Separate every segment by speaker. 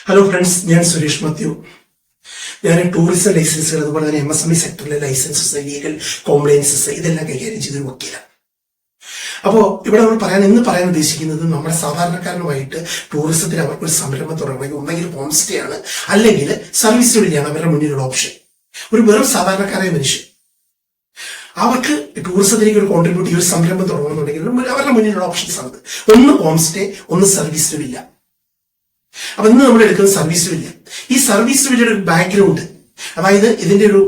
Speaker 1: Hello friends, ഞാൻ സുരേഷ് മാത്യു. ഞാൻ tourism ലൈസൻസുകൾ അതുപോലെ തന്നെ MSME സെക്ടറിലെ ലൈസൻസസ്, ലീഗൽ കോംപ്ലയൻസസ് ഇതെല്ലാം കൈകാര്യം ചെയ്തൊരു വക്കീലാണ്. അപ്പോൾ ഇവിടെ നമ്മൾ ഇന്ന് പറയാൻ ഉദ്ദേശിക്കുന്നത് നമ്മുടെ സാധാരണക്കാരനുമായിട്ട് ടൂറിസത്തിന് അവർക്കൊരു സംരംഭം തുടങ്ങണമെങ്കിൽ ഒന്നെങ്കിൽ ഹോം സ്റ്റേ ആണ്, അല്ലെങ്കിൽ സർവീസ് ജോലിയാണ് അവരുടെ മുന്നിലുള്ള ഓപ്ഷൻ. ഒരു വെറും സാധാരണക്കാരായ മനുഷ്യൻ അവർക്ക് ടൂറിസത്തിലേക്ക് ഒരു കോൺട്രിബ്യൂട്ട് ഒരു സംരംഭം തുടങ്ങണമെന്നുണ്ടെങ്കിൽ അവരുടെ മുന്നിലുള്ള ഓപ്ഷൻസ് ആണ് ഒന്ന് ഹോം സ്റ്റേ, ഒന്ന് സർവീസ് ജോലിയില്ല. അപ്പൊ ഇന്ന് നമ്മൾ എടുക്കുന്ന സർവീസ് ജോലിയാണ്. ഈ സർവീസ് ജോലിയുടെ ഒരു ബാക്ക്ഗ്രൗണ്ട്, അതായത് ഇതിന്റെ ഒരു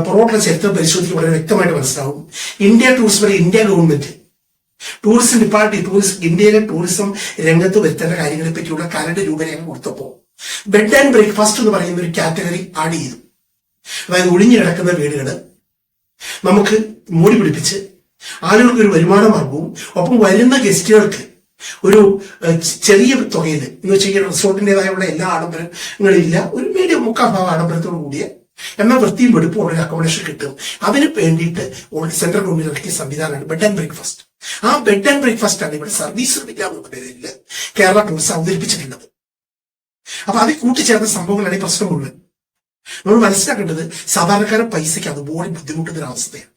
Speaker 1: പുറകോട്ടുള്ള ചരിത്രം പരിശോധിക്കുക വളരെ വ്യക്തമായിട്ട് മനസ്സിലാവും. ഇന്ത്യ ഗവൺമെന്റ് ടൂറിസം ഇന്ത്യയിലെ ടൂറിസം രംഗത്ത് വരുത്തേണ്ട കാര്യങ്ങളെ പറ്റിയുള്ള കരട് രൂപരേഖ കൊടുത്തപ്പോ ബെഡ് ആൻഡ് ബ്രേക്ക്ഫാസ്റ്റ് എന്ന് പറയുന്ന ഒരു കാറ്റഗറി ആഡ് ചെയ്തു. അതായത് ഒഴിഞ്ഞു കിടക്കുന്ന വീടുകൾ നമുക്ക് മൂടി പിടിപ്പിച്ച് ആളുകൾക്ക് ഒരു വരുമാന മാർഗവും ഒപ്പം വരുന്ന ഗസ്റ്റുകൾക്ക് ഒരു ചെറിയ തുകയിൽ എന്ന് വെച്ച് കഴിഞ്ഞാൽ റിസോർട്ടിൻ്റെതായുള്ള എല്ലാ ആഡംബരങ്ങളില്ല, ഒരു മീഡിയം മുക്കാഭാവം ആഡംബരത്തോടു കൂടിയ എന്നാൽ വൃത്തിയും വെടുപ്പും ഉള്ള അക്കോമഡേഷൻ കിട്ടും. അതിന് വേണ്ടിയിട്ട് സെൻട്രൽ ഗവൺമെന്റ് ഇറക്കിയ സംവിധാനമാണ് ബെഡ് ആൻഡ് ബ്രേക്ക്ഫാസ്റ്റ്. ആ ബെഡ് ആൻഡ് ബ്രേക്ക്ഫാസ്റ്റ് ആണ് ഇവിടെ സർവീസ് എന്ന പേരിൽ കേരള ടൂറിസം അവതരിപ്പിച്ചിട്ടുള്ളത്. അപ്പൊ അത് കൂട്ടിച്ചേർന്ന സംഭവങ്ങളാണ് ഈ പ്രശ്നം മുഴുവൻ. നമ്മൾ മനസ്സിലാക്കേണ്ടത് സാധാരണക്കാരൻ പൈസയ്ക്ക് അതുപോലെ ബുദ്ധിമുട്ടുന്ന ഒരു അവസ്ഥയാണ്.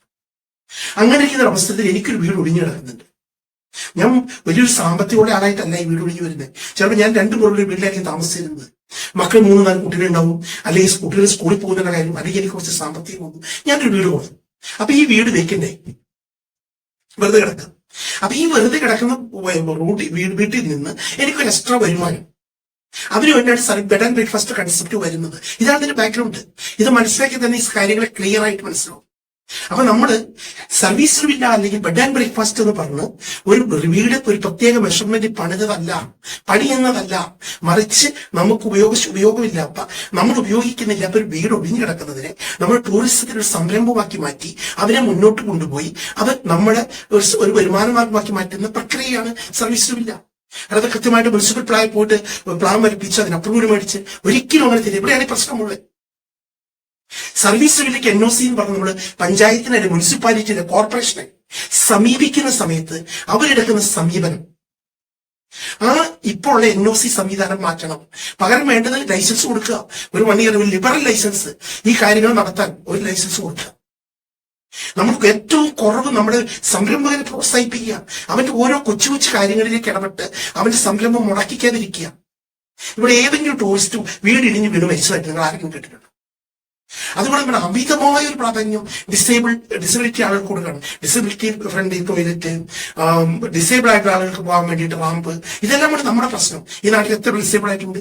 Speaker 1: അങ്ങനെ ഇരിക്കുന്ന അവസ്ഥയിൽ എനിക്കൊരു വീട് ഒഴിഞ്ഞു കിടക്കുന്നുണ്ട്. ഞാൻ വലിയൊരു സാമ്പത്തികമുള്ള ആളായിട്ടല്ല ഈ വീട് ഒഴിഞ്ഞു വരുന്നത്. ചിലപ്പോൾ ഞാൻ 2 മുറിയുടെ വീട്ടിലായിരിക്കും താമസിച്ചിരുന്നത്. മക്കൾ 3-4 കുട്ടികളുണ്ടാവും, അല്ലെങ്കിൽ കുട്ടികൾ സ്കൂളിൽ പോകുന്ന കാര്യം, അല്ലെങ്കിൽ എനിക്ക് കുറച്ച് സാമ്പത്തികം വന്നു, ഞാനൊരു വീട് കൊടുക്കും. അപ്പൊ ഈ വീട് വെക്കണ്ടേ, വെറുതെ കിടക്കാം. അപ്പൊ ഈ വെറുതെ കിടക്കുന്ന വീട്ടിൽ നിന്ന് എനിക്കൊരു എക്സ്ട്രാ വരുമാനം, അതിനു വേണ്ടിയാണ് ബെഡ് ആൻഡ് ബ്രേക്ക്ഫാസ്റ്റ് കൺസെപ്റ്റ് വരുന്നത്. ഇതാണ് ഇതിന്റെ ബാക്ക്ഗ്രൗണ്ട്. ഇത് മനസ്സിലാക്കി തന്നെ ഈ കാര്യങ്ങളെ ക്ലിയർ ആയിട്ട് മനസ്സിലാവും. അപ്പൊ നമ്മള് സർവീസ് വില്ല അല്ലെങ്കിൽ ബെഡ് ആൻഡ് ബ്രേക്ക്ഫാസ്റ്റ് എന്ന് പറഞ്ഞ് ഒരു വീട് ഒരു പ്രത്യേക മെഷർമെന്റ് പണിയുന്നതല്ല, മറിച്ച് നമുക്ക് ഉപയോഗമില്ലാത്ത, നമ്മൾ ഉപയോഗിക്കുന്നില്ലാത്ത ഒരു വീട് ഒഴിഞ്ഞു കിടക്കുന്നതിനെ നമ്മൾ ടൂറിസത്തിന് ഒരു സംരംഭമാക്കി മാറ്റി അതിനെ മുന്നോട്ട് കൊണ്ടുപോയി അത് നമ്മുടെ ഒരു വരുമാന മാർഗമാക്കി മാറ്റുന്ന പ്രക്രിയയാണ് സർവീസ് വില്ല. അല്ലാതെ കൃത്യമായിട്ട് മുനിസിപ്പൽ പ്ലാൻ പോയിട്ട് പ്ലാൻ വരപ്പിച്ച് അതിന് അപ്രൂവൽ മേടിച്ച് ഒരിക്കലും അങ്ങനെ തരും. ഇവിടെയാണ് ഈ പ്രശ്നമുള്ളത്. സർവീസ് വില്ലയ്ക്ക് NOC എന്ന് പറഞ്ഞ് നമ്മൾ പഞ്ചായത്തിനെ, മുനിസിപ്പാലിറ്റിയുടെ, കോർപ്പറേഷനെ സമീപിക്കുന്ന സമയത്ത് അവരെടുക്കുന്ന സമീപനം ഇപ്പോൾ ഉള്ള NOC സംവിധാനം മാറ്റണം. പകരം വേണ്ടത് ലൈസൻസ് കൊടുക്കുക. ഒരു 1 ഇയർ ലിബറൽ ലൈസൻസ് ഈ കാര്യങ്ങൾ നടത്താൻ ഒരു ലൈസൻസ് കൊടുക്കുക. നമുക്ക് ഏറ്റവും കുറവ് നമ്മുടെ സംരംഭകനെ പ്രോത്സാഹിപ്പിക്കുക. അവന്റെ ഓരോ കൊച്ചു കൊച്ചു കാര്യങ്ങളിലേക്ക് ഇടപെട്ട് അവന്റെ സംരംഭം മുടക്കിക്കാതിരിക്കുക. ഇവിടെ ഏതെങ്കിലും ടൂറിസ്റ്റ് വീട് ഇടിഞ്ഞ് വീണ് മരിച്ചതായിട്ട് നിങ്ങൾ ആരെങ്കിലും കേട്ടിട്ടുണ്ടോ? അതുകൊണ്ട് നമ്മുടെ അമിതമായ ഒരു പ്രാധാന്യം ഡിസബിലിറ്റി ആളുകൾക്ക് കൊടുക്കണം. ഡിസബിലിറ്റി ഫ്രണ്ട്ലി ടോയ്ലറ്റ്, ഡിസേബിൾ ആയിട്ടുള്ള ആളുകൾക്ക് പോകാൻ വേണ്ടിയിട്ട് റാമ്പ്, ഇതെല്ലാം കൂടെ നമ്മുടെ പ്രശ്നം. ഈ നാട്ടിൽ എത്ര ഡിസേബിൾ ആയിട്ടുണ്ട്?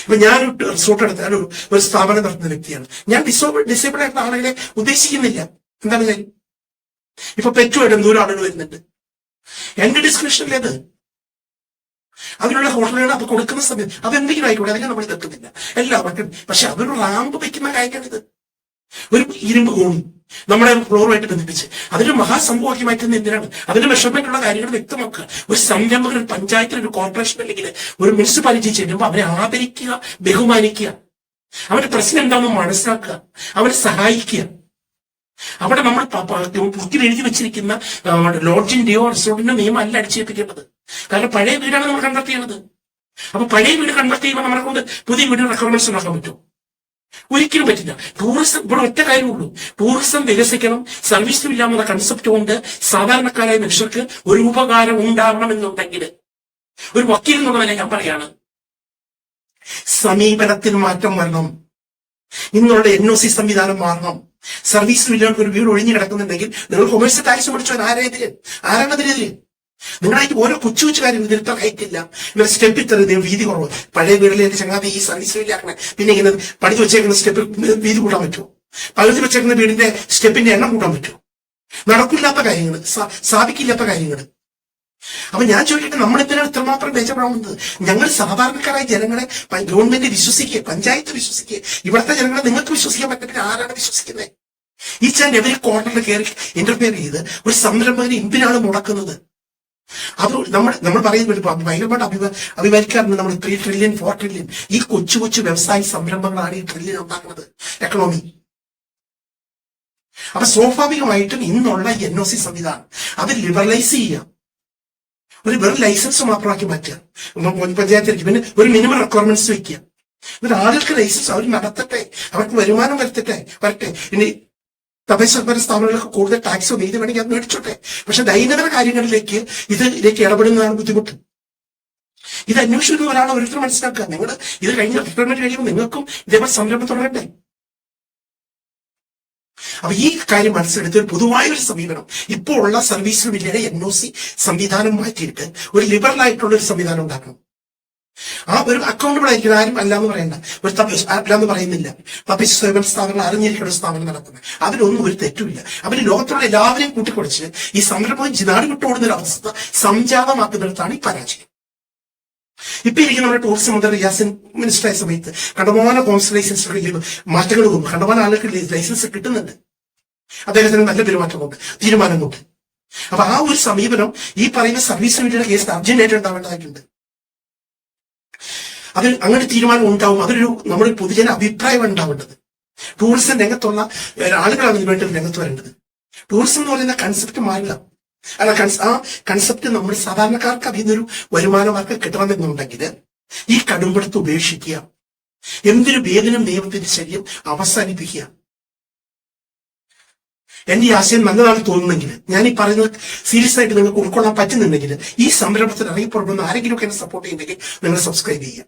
Speaker 1: ഇപ്പൊ ഞാനൊരു റിസോർട്ട് എടുത്ത ഒരു സ്ഥാപനം നടത്തുന്ന വ്യക്തിയാണ്. ഞാൻ ഡിസേബിൾ ആയിട്ടുള്ള ആളുകളെ ഉദ്ദേശിക്കുന്നില്ല. എന്താണ് കാര്യം? ഇപ്പൊ പെറ്റുമായിട്ട് എന്തോരം ആളുകൾ വരുന്നുണ്ട്. എന്റെ ഡിസ്ക്രിപ്ഷനിലേത് അതിനുള്ള ഹോട്ടലുകൾ അപ്പൊ കൊടുക്കുന്ന സമയത്ത് അതെന്തെങ്കിലും ആയിക്കോട്ടെ, അതിനെ നമ്മൾ തെറ്റുന്നില്ല എല്ലാവർക്കും. പക്ഷെ അതൊരു റാമ്പ് വെക്കുന്ന കാര്യമാണിത്. ഒരു ഇരുമ്പ് കോണി നമ്മുടെ ഫ്ലോറുമായിട്ട് ബന്ധിപ്പിച്ച് അതൊരു മഹാസംഭവമാക്കി മാറ്റുന്ന എന്തിനാണ്? അതിന്റെ മെഷർമെന്റ് ഉള്ള കാര്യങ്ങൾ വ്യക്തമാക്കുക. ഒരു സംരംഭകൻ, ഒരു പഞ്ചായത്തിൽ, ഒരു കോർപ്പറേഷൻ അല്ലെങ്കിൽ ഒരു മുനിസിപ്പാലിറ്റി ചെല്ലുമ്പോൾ അവരെ ആദരിക്കുക, ബഹുമാനിക്കുക, അവന്റെ പ്രശ്നം എന്താണെന്ന് മനസ്സിലാക്കുക, അവരെ സഹായിക്കുക. അവിടെ നമ്മൾ ബുക്കിൽ എഴുതി വെച്ചിരിക്കുന്ന ലോഡ്ജിന്റെയോ റിസോർട്ടിന്റെയോ നിയമം അല്ല അടിച്ചേൽപ്പിക്കേണ്ടത്. കാരണം പഴയ വീടാണ് നമ്മൾ കൺവെർട്ട് ചെയ്യുന്നത്. അപ്പൊ പഴയ വീട് കൺവെർട്ട് ചെയ്യുമ്പോൾ നമ്മളെ കൊണ്ട് പുതിയ വീട് റെക്കമെൻഡേഷൻ ഉണ്ടാക്കാൻ പറ്റുമോ? ഒരിക്കലും പറ്റില്ല. ടൂറിസം ഇവിടെ ഒറ്റ കാര്യമുള്ളൂ, ടൂറിസം വികസിക്കണം. സർവീസ് ഇല്ലാന്നുള്ള കൺസെപ്റ്റ് കൊണ്ട് സാധാരണക്കാരായ മനുഷ്യർക്ക് ഒരു ഉപകാരം ഉണ്ടാകണമെന്നുണ്ടെങ്കിൽ ഒരു വക്കീൽ എന്നുള്ളതിനെ ഞാൻ പറയാണ്, സമീപനത്തിന് മാറ്റം വരണം. ഇന്നുള്ള NOC സംവിധാനം മാറണം. സർവീസ് ഇല്ലാണ്ട് ഒരു വീട് ഒഴിഞ്ഞു കിടക്കുന്നുണ്ടെങ്കിൽ നിങ്ങൾ കൊമേഴ്സ്യൽ ടാക്സ് പഠിച്ചോ? ആരാണതിനെതിരെ? നിങ്ങളായിട്ട് ഓരോ കൊച്ചു കൊച്ചു കാര്യം ഇതിലിത്ര ഹൈറ്റില്ല, ഇങ്ങനെ സ്റ്റെപ്പ് ഇത്ര വീതി കുറവ്. പഴയ വീട്ടിലേക്ക് ചങ്ങാതി ഈ സർവീസ് വീട്ടിലാക്കണേ, പിന്നെ ഇങ്ങനെ പണിത് വെച്ചേക്കുന്ന സ്റ്റെപ്പ് വീതി കൂട്ടാൻ പറ്റുമോ? പകുതി വെച്ചേക്കുന്ന വീടിന്റെ സ്റ്റെപ്പിന്റെ എണ്ണം കൂട്ടാൻ പറ്റുമോ? നടക്കില്ലാത്ത കാര്യങ്ങൾ, സാധിക്കില്ലാത്ത കാര്യങ്ങൾ. അപ്പൊ ഞാൻ ചോദിക്കട്ടെ, നമ്മളെന്തിനാണ് ഇത്രമാത്രം മെച്ചപ്പെടാവുന്നത്? ഞങ്ങൾ സാധാരണക്കാരായ ജനങ്ങളെ ഗവൺമെന്റ് വിശ്വസിക്കുക, പഞ്ചായത്ത് വിശ്വസിക്കുക. ഇവിടുത്തെ ജനങ്ങളെ നിങ്ങൾക്ക് വിശ്വസിക്കാൻ പറ്റില്ല. ആരാണ് വിശ്വസിക്കുന്നത്? ഈച്ച് ആൻഡ് എവരി കോർണറിൽ കയറി ഇന്റർഫിയർ ചെയ്ത് ഒരു സംരംഭകനെ എന്തിനാണ് മുടക്കുന്നത്? അത് നമ്മൾ പറയുന്നത് ഭയങ്കരമായിട്ട് അഭിമാനിക്കാറുണ്ട്. നമ്മൾ 3 ട്രില്യൺ 4 ട്രില്യൺ ഈ കൊച്ചു കൊച്ചു വ്യവസായ സംരംഭങ്ങളാണ് ഈ ട്രില്യൺ ഉണ്ടാക്കുന്നത് എക്കണോമി. അപ്പൊ സ്വാഭാവികമായിട്ടും ഇന്നുള്ള NOC സംവിധാനം അത് ലിബറലൈസ് ചെയ്യാം. വെറും ലൈസൻസ് മാത്രമാക്കി മാറ്റുക, പഞ്ചായത്തിലേക്ക്. പിന്നെ ഒരു മിനിമം റിക്വയർമെന്റ്സ് വെക്കുക. എന്നിട്ട് ആളുകൾക്ക് ലൈസൻസ് അവർ നടത്തട്ടെ, അവർക്ക് വരുമാനം വരട്ടെ. ഇനി തദ്ദേശ സ്വയംഭരണ സ്ഥാപനങ്ങൾക്ക് കൂടുതൽ ടാക്സോ നീതി വേണമെങ്കിൽ അത് മേടിച്ചോട്ടെ. പക്ഷെ ദൈനംദിന കാര്യങ്ങളിലേക്ക് ഇതിലേക്ക് ഇടപെടുന്നതാണ് ബുദ്ധിമുട്ട്. ഇത് അന്വേഷിക്കുന്ന ഒരാളെ ഓരോരുത്തർ മനസ്സിലാക്കുക. നിങ്ങൾ ഇത് കഴിഞ്ഞ റിട്ടയർമെന്റ് കഴിയുമ്പോൾ നിങ്ങൾക്കും ഇതേപോലെ സംരംഭം തുടരണ്ടേ? അപ്പൊ ഈ കാര്യം മനസ്സിലെടുത്ത് ഒരു പൊതുവായ ഒരു സമീപനം ഇപ്പോൾ ഉള്ള സർവീസ് വില്ലയുടെ NOC സംവിധാനം മാറ്റിയിട്ട് ഒരു ലിബറൽ ആയിട്ടുള്ള ഒരു സംവിധാനം ഉണ്ടാക്കണം. ആ ഒരു അക്കൗണ്ടബിൾ ആയിരിക്കും. ആരും അല്ലാന്ന് പറയണ്ട, അല്ലാന്ന് പറയുന്നില്ല. തദ്ദേശ സ്വയംഭരണ സ്ഥാപനങ്ങൾ അറിഞ്ഞിരിക്കുന്ന ഒരു സ്ഥാപനം നടത്തുന്നത്, അതിലൊന്നും ഒരു തെറ്റുമില്ല. അവര് ലോകത്തുള്ള എല്ലാവരെയും കൂട്ടിക്കുറച്ച് ഈ സംരംഭം നാട് വിട്ടോടുന്ന ഒരു അവസ്ഥ സംജാതമാക്കുന്നിടത്താണ് ഈ പരാജയം. ഇപ്പൊ ഇരിക്കുന്ന നമ്മുടെ ടൂറിസം മന്ത്രി റിയാസിൻ മിനിസ്റ്ററായ സമയത്ത് കണ്ടമാന കോൺസുലേറ്റ് ലൈസൻസുകളിൽ മാറ്റങ്ങൾ വന്നു. കണ്ടമാന ആളുകൾക്ക് ലൈസൻസ് കിട്ടുന്നുണ്ട്. അദ്ദേഹത്തിന് നല്ല പെരുമാറ്റമുണ്ട്, തീരുമാനമുണ്ട്. അപ്പൊ ആ ഒരു സമീപനം ഈ പറയുന്ന സർവീസ് കമ്മിറ്റിയുടെ കേസിൽ അർജന്റായിട്ട് ഉണ്ടാവേണ്ടതായിട്ടുണ്ട്. അത് അങ്ങനെ തീരുമാനം ഉണ്ടാവും. അതൊരു നമ്മുടെ പൊതുജന അഭിപ്രായം ഉണ്ടാവേണ്ടത്. ടൂറിസം രംഗത്തുള്ള ആളുകളാണ് ഇതിനുവേണ്ടി രംഗത്ത് വരേണ്ടത്. ടൂറിസം എന്ന് പറയുന്ന കൺസെപ്റ്റ് മാറില്ല. അല്ല, ആ കൺസെപ്റ്റ് നമ്മൾ സാധാരണക്കാർക്ക് അതിൽ വരുമാന മാർഗം കിട്ടണമെന്നുണ്ടെങ്കിൽ ഈ കടുംപിടുത്തം ഉപേക്ഷിക്കുക, എന്തൊരു വേദനം നിയമത്തിന്റെ ശല്യം അവസാനിപ്പിക്കുക. എന്റെ ഈ ആശയം നല്ലതാണെന്ന് തോന്നുന്നെങ്കിൽ, ഞാൻ ഈ പറയുന്നത് സീരിയസ് ആയിട്ട് നിങ്ങൾക്ക് ഉൾക്കൊള്ളാൻ പറ്റുന്നുണ്ടെങ്കിൽ ഈ സംരംഭത്തിൽ ഇറങ്ങിപ്പുറപ്പെടുന്ന ആരെങ്കിലും ഒക്കെ എന്നെ സപ്പോർട്ട് ചെയ്യുന്നെങ്കിൽ നിങ്ങൾ സബ്സ്ക്രൈബ് ചെയ്യുക.